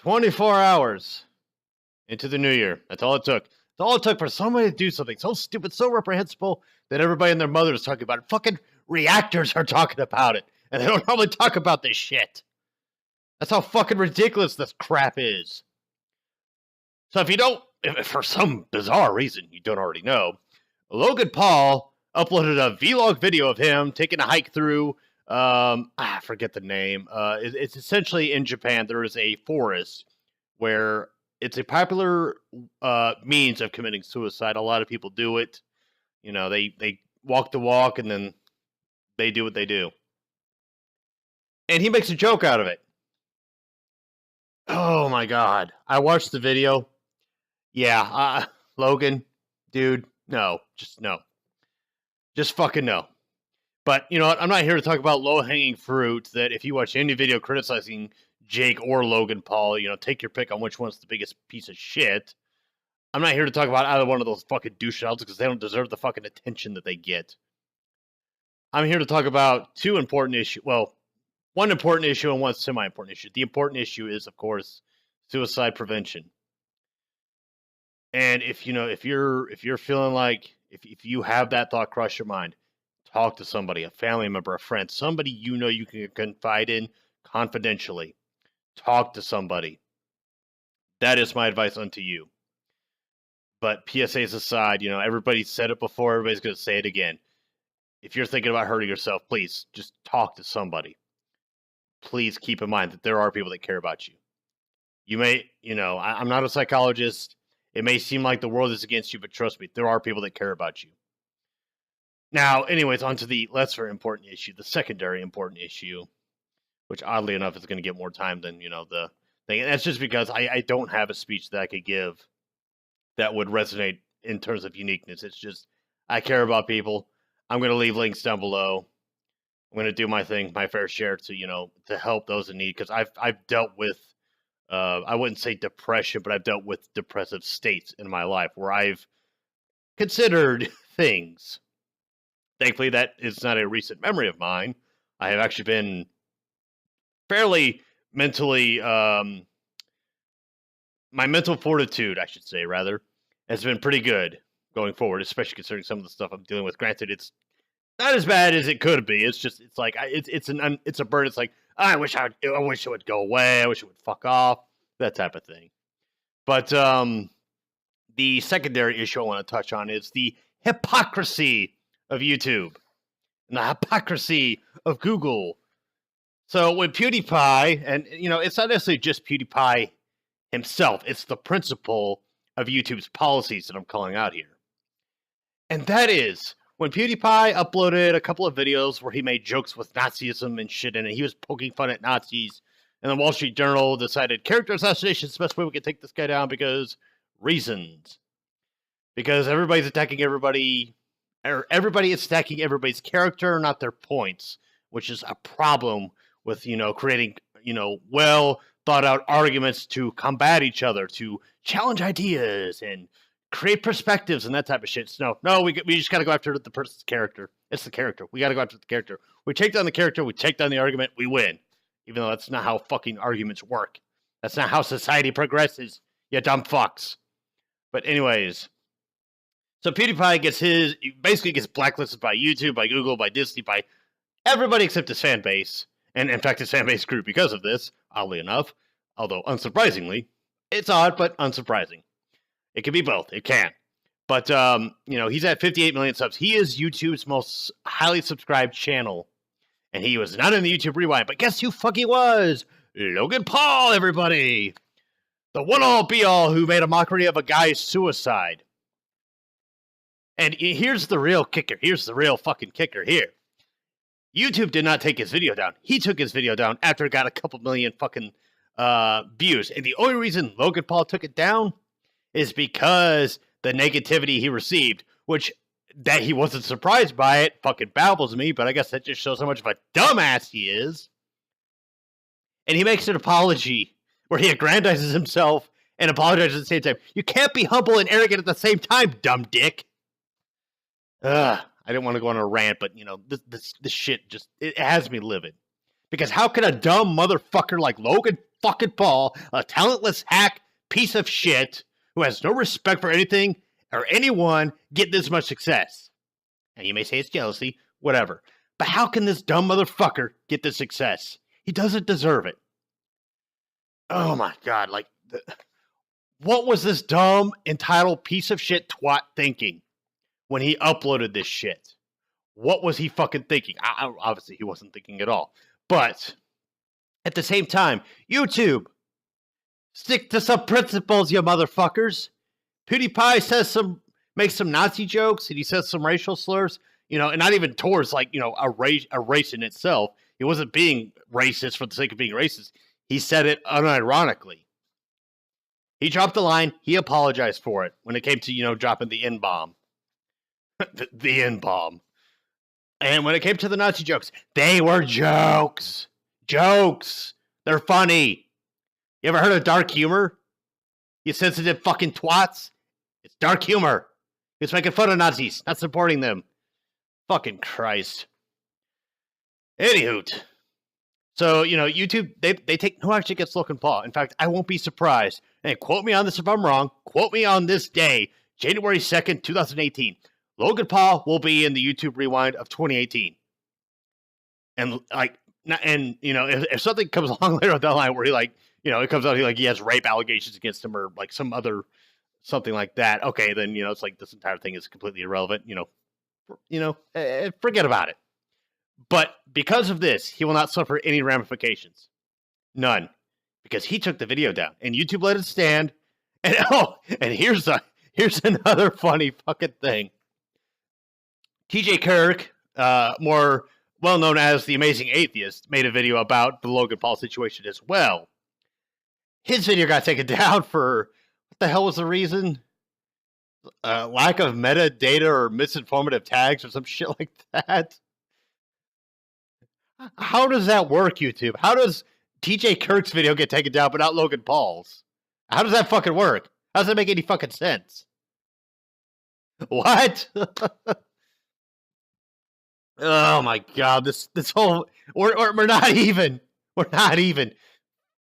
24 hours into the new year. That's all it took. That's all it took for somebody to do something so stupid, so reprehensible that everybody and their mother is talking about it. Fucking reactors are talking about it, and they don't normally talk about this shit. That's how fucking ridiculous this crap is. So if for some bizarre reason you don't already know, Logan Paul uploaded a vlog video of him taking a hike through, I forget the name. It's essentially in Japan. There is a forest where it's a popular means of committing suicide. A lot of people do it. You know, they walk the walk and then they do what they do. And he makes a joke out of it. Oh my God. I watched the video. Yeah, Logan, dude, no. Just fucking no. But, you know what? I'm not here to talk about low-hanging fruit that if you watch any video criticizing Jake or Logan Paul, you know, take your pick on which one's the biggest piece of shit. I'm not here to talk about either one of those fucking douche jobs because they don't deserve the fucking attention that they get. I'm here to talk about two important issues. Well, one important issue and one semi-important issue. The important issue is, of course, suicide prevention. And if you're feeling like if you have that thought cross your mind, talk to somebody, a family member, a friend, somebody you know you can confide in confidentially. Talk to somebody. That is my advice unto you. But PSAs aside, you know, everybody said it before, everybody's going to say it again. If you're thinking about hurting yourself, please just talk to somebody. Please keep in mind that there are people that care about you. You may, you know, I'm not a psychologist. It may seem like the world is against you, but trust me, there are people that care about you. Now, anyways, on to the lesser important issue, the secondary important issue, which oddly enough is going to get more time than, you know, the thing. And that's just because I don't have a speech that I could give that would resonate in terms of uniqueness. It's just, I care about people. I'm going to leave links down below. I'm going to do my thing, my fair share to, you know, to help those in need. Because I've dealt with, I wouldn't say depression, but I've dealt with depressive states in my life where I've considered things. Thankfully, that is not a recent memory of mine. I have actually been fairly mentally, my mental fortitude, I should say, rather, has been pretty good going forward, especially considering some of the stuff I'm dealing with. Granted, it's not as bad as it could be. It's just, it's like, it's a burden. It's like, I wish it would go away. I wish it would fuck off. That type of thing. But the secondary issue I want to touch on is the hypocrisy of YouTube and the hypocrisy of Google. So with PewDiePie, and you know, it's not necessarily just PewDiePie himself, it's the principle of YouTube's policies that I'm calling out here. And that is, when PewDiePie uploaded a couple of videos where he made jokes with Nazism and shit in it, he was poking fun at Nazis, and the Wall Street Journal decided character assassination is the best way we can take this guy down because reasons. Because everybody's attacking everybody, or everybody is attacking everybody's character, not their points, which is a problem with, you know, creating, you know, well thought out arguments to combat each other, to challenge ideas and create perspectives and that type of shit. So no, we just got to go after the person's character. It's the character. We got to go after the character. We take down the character. We take down the argument. We win. Even though that's not how fucking arguments work. That's not how society progresses, you dumb fucks. But anyways, so PewDiePie basically gets blacklisted by YouTube, by Google, by Disney, by everybody except his fan base. And in fact, his fan base grew because of this, oddly enough. Although, unsurprisingly, it's odd, but unsurprising. It can be both. It can. But, you know, he's at 58 million subs. He is YouTube's most highly subscribed channel. And he was not in the YouTube Rewind. But guess who fucking was? Logan Paul, everybody. The one-all, be-all who made a mockery of a guy's suicide. And here's the real kicker. Here's the real fucking kicker here. YouTube did not take his video down. He took his video down after it got a couple million fucking views. And the only reason Logan Paul took it down is because the negativity he received, which that he wasn't surprised by it fucking baffles me, but I guess that just shows how much of a dumbass he is. And he makes an apology where he aggrandizes himself and apologizes at the same time. You can't be humble and arrogant at the same time, dumb dick. I didn't want to go on a rant, but, you know, this shit just, it has me livid. Because how can a dumb motherfucker like Logan fucking Paul, a talentless hack piece of shit who has no respect for anything or anyone, get this much success? And you may say it's jealousy, whatever. But how can this dumb motherfucker get this success? He doesn't deserve it. Oh my god, like, what was this dumb, entitled piece of shit twat thinking when he uploaded this shit? What was he fucking thinking? Obviously, he wasn't thinking at all. But at the same time, YouTube, stick to some principles, you motherfuckers. PewDiePie makes some Nazi jokes, and he says some racial slurs, and not even towards, like, a race in itself. He wasn't being racist for the sake of being racist. He said it unironically. He dropped the line. He apologized for it when it came to, dropping the N-bomb. the N-bomb. And when it came to the Nazi jokes, they were jokes. Jokes. They're funny. You ever heard of dark humor? You sensitive fucking twats? It's dark humor. It's making fun of Nazis, not supporting them. Fucking Christ. Anywho. So, YouTube, they take no action against Logan Paul. In fact, I won't be surprised. And quote me on this if I'm wrong. Quote me on this day, January 2nd, 2018. Logan Paul will be in the YouTube Rewind of 2018. And, if something comes along later on the line where he, it comes out he has rape allegations against him or, some other, something like that, okay, then, it's like this entire thing is completely irrelevant, forget about it. But because of this, he will not suffer any ramifications. None. Because he took the video down, and YouTube let it stand. And here's another funny fucking thing. TJ Kirk, more well known as the Amazing Atheist, made a video about the Logan Paul situation as well. His video got taken down for, what the hell was the reason? Lack of metadata or misinformative tags or some shit like that. How does that work, YouTube? How does TJ Kirk's video get taken down, but not Logan Paul's? How does that fucking work? How does that make any fucking sense? What? Oh my god, this whole we're not even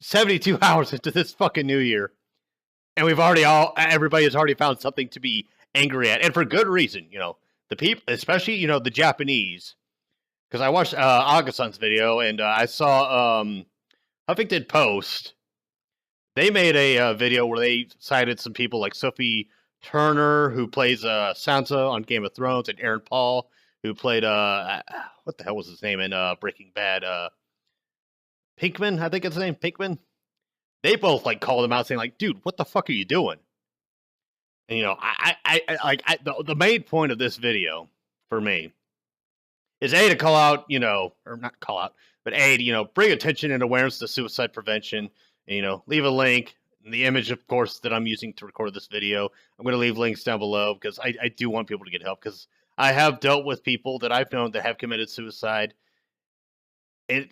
72 hours into this fucking new year, and everybody has already found something to be angry at, and for good reason. The people, especially the Japanese. Because I watched Agasan's video, and I saw Huffington Post. They made a video where they cited some people like Sophie Turner, who plays Sansa on Game of Thrones, and Aaron Paul, who played what the hell was his name in Breaking Bad? Pinkman, I think it's his name, Pinkman. They both called him out, saying dude, what the fuck are you doing? And the main point of this video for me is A, to call out, or not call out, but A, to, bring attention and awareness to suicide prevention. And, leave a link. And the image, of course, that I'm using to record this video, I'm going to leave links down below because I do want people to get help, because I have dealt with people that I've known that have committed suicide. And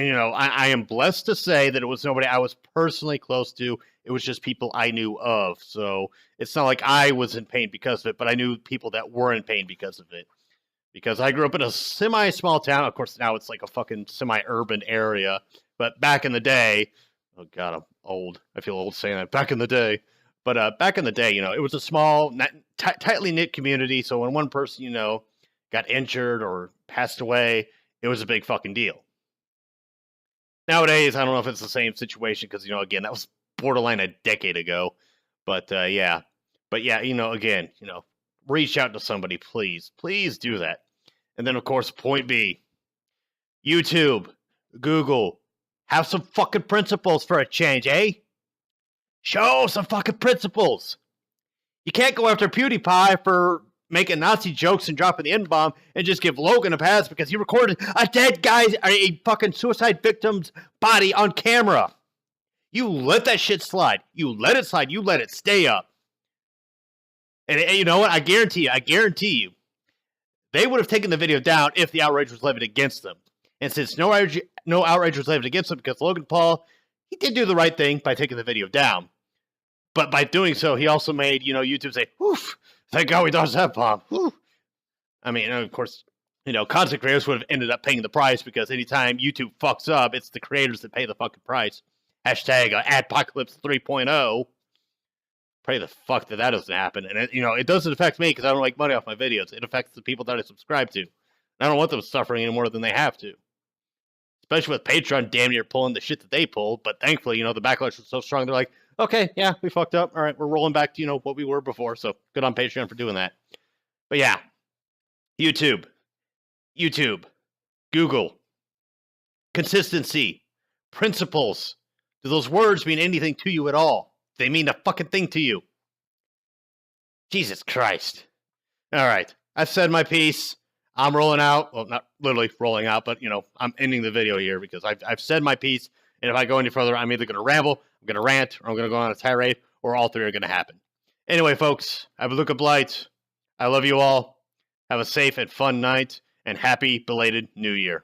I am blessed to say that it was nobody I was personally close to. It was just people I knew of. So it's not like I was in pain because of it, but I knew people that were in pain because of it. Because I grew up in a semi-small town. Of course, now it's like a fucking semi-urban area. But back in the day, oh god, I'm old. I feel old saying that. Back in the day. But back in the day, it was a small, tightly knit community. So when one person, got injured or passed away, it was a big fucking deal. Nowadays, I don't know if it's the same situation because, again, that was borderline a decade ago. But yeah. But yeah, again, reach out to somebody, please. Please do that. And then, of course, point B. YouTube, Google, have some fucking principles for a change, eh? Show some fucking principles. You can't go after PewDiePie for making Nazi jokes and dropping the N-bomb and just give Logan a pass because he recorded a dead guy's, a fucking suicide victim's body on camera. You let that shit slide. You let it slide. You let it stay up. And you know what? I guarantee you, they would have taken the video down if the outrage was levied against them. And since no outrage was levied against them because Logan Paul, he did do the right thing by taking the video down. But by doing so, he also made, YouTube say, "Oof, thank God we dodged that bomb." Whew. I mean, of course, content creators would have ended up paying the price because anytime YouTube fucks up, it's the creators that pay the fucking price. Hashtag Adpocalypse 3.0. Pray the fuck that doesn't happen. And, it doesn't affect me because I don't make money off my videos. It affects the people that I subscribe to. I don't want them suffering any more than they have to. Especially with Patreon damn near pulling the shit that they pulled. But thankfully, the backlash was so strong, they're like, okay, yeah, we fucked up. All right, we're rolling back to, what we were before. So good on Patreon for doing that. But yeah, YouTube, Google, consistency, principles. Do those words mean anything to you at all? Do they mean a fucking thing to you? Jesus Christ. All right, I've said my piece. I'm rolling out. Well, not literally rolling out, but, I'm ending the video here because I've said my piece. And if I go any further, I'm either going to ramble, I'm going to rant, or I'm going to go on a tirade, or all three are going to happen. Anyway, folks, have a look of light. I love you all. Have a safe and fun night, and happy belated New Year.